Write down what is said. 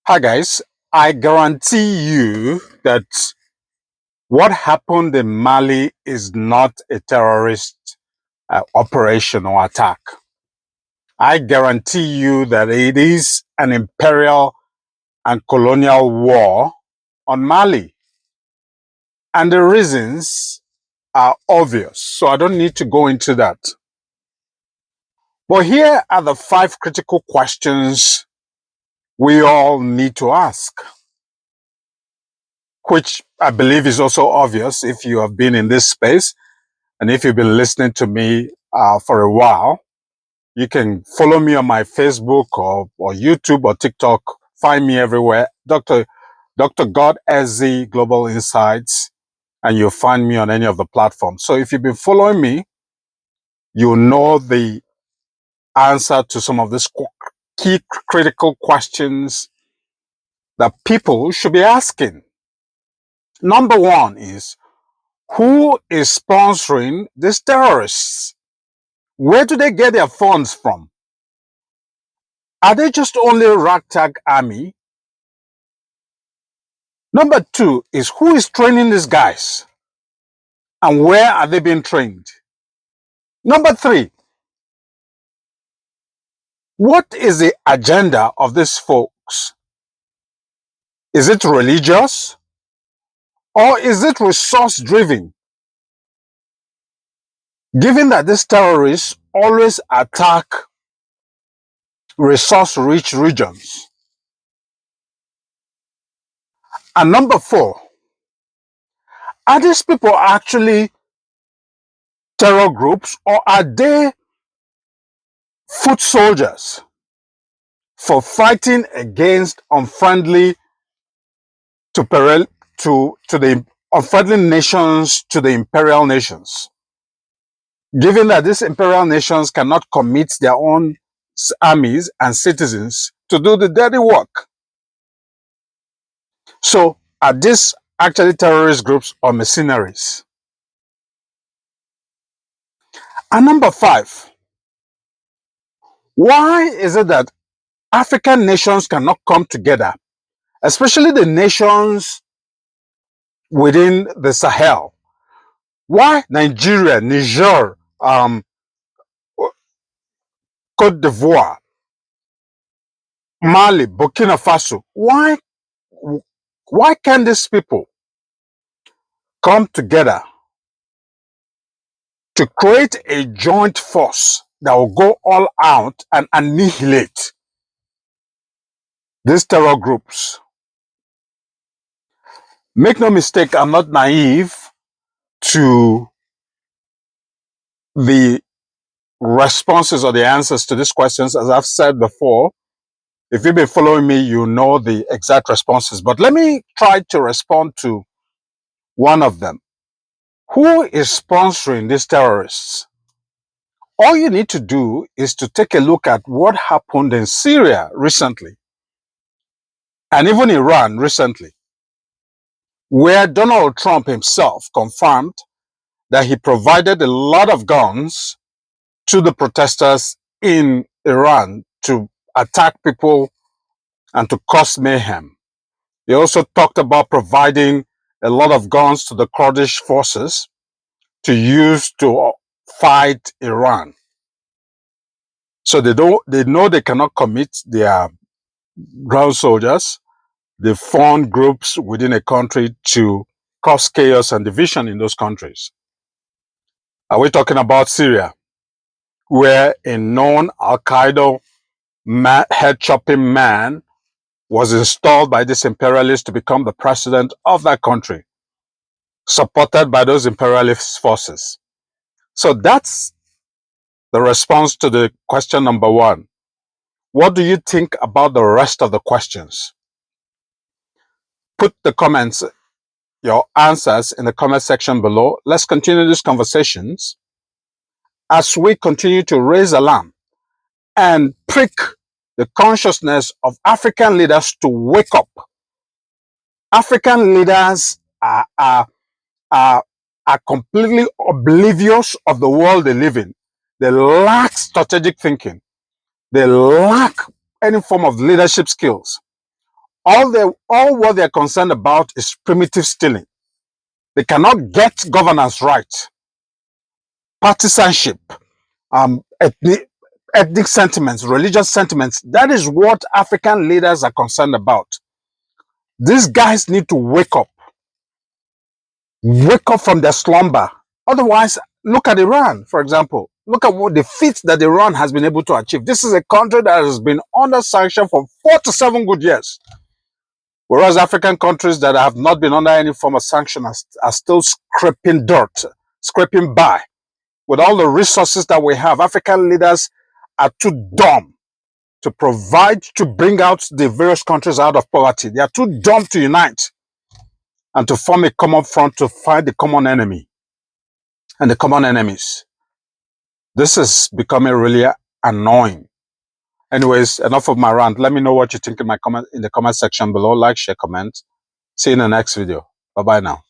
Hi guys, I guarantee you that what happened in Mali is not a terrorist operation or attack. I guarantee you that it is an imperial and colonial war on Mali. And the reasons are obvious, so I don't need to go into that. But here are the 5 critical questions we all need to ask, which I believe is also obvious if you have been in this space. And if you've been listening to me for a while, you can follow me on my Facebook or YouTube or TikTok. Find me everywhere, Dr. GodEzy Global Insights, and you'll find me on any of the platforms. So if you've been following me, you'll know the answer to some of these key critical questions that people should be asking. Number 1 is, who is sponsoring these terrorists? Where do they get their funds from? Are they just only a ragtag army? Number 2 is, who is training these guys? And where are they being trained? Number 3, what is the agenda of these folks? Is it religious? Or is it resource driven? Given that these terrorists always attack resource rich regions. And number 4, are these people actually terror groups, or are they foot soldiers for fighting against unfriendly the unfriendly nations to the imperial nations? Given that these imperial nations cannot commit their own armies and citizens to do the dirty work. So are these actually terrorist groups or mercenaries? And number 5, why is it that African nations cannot come together, especially the nations within the Sahel? Why Nigeria, Niger, Cote d'Ivoire, Mali, Burkina Faso, why can't these people come together to create a joint force that will go all out and annihilate these terror groups? Make no mistake, I'm not naive to the responses or the answers to these questions. As I've said before, if you've been following me, you know the exact responses. But let me try to respond to one of them. Who is sponsoring these terrorists? All you need to do is to take a look at what happened in Syria recently, and even Iran recently, where Donald Trump himself confirmed that he provided a lot of guns to the protesters in Iran to attack people and to cause mayhem. He also talked about providing a lot of guns to the Kurdish forces to use to fight Iran. So they know they cannot commit their ground soldiers. They form groups within a country to cause chaos and division in those countries. Are we talking about Syria, where a known al-qaeda head-chopping man was installed by this imperialist to become the president of that country, supported by those imperialist forces? So that's the response to the question number 1. What do you think about the rest of the questions? Put the comments, your answers in the comment section below. Let's continue these conversations as we continue to raise alarm and prick the consciousness of African leaders to wake up. African leaders are completely oblivious of the world they live in. They lack strategic thinking. They lack any form of leadership skills. All what they're concerned about is primitive stealing. They cannot get governance right, partisanship, ethnic sentiments, religious sentiments. That is what African leaders are concerned about. These guys need to wake up from their slumber. Otherwise, look at Iran, for example. Look at what the feats that Iran has been able to achieve. This is a country that has been under sanction for 47 good years. Whereas African countries that have not been under any form of sanction are still scraping dirt, scraping by. With all the resources that we have, African leaders are too dumb to provide, to bring out the various countries out of poverty. They are too dumb to unite and to form a common front to fight the common enemy and the common enemies. This is becoming really annoying. Anyways, enough of my rant. Let me know what you think in the comment section below. Like, share, comment. See you in the next video. Bye-bye now.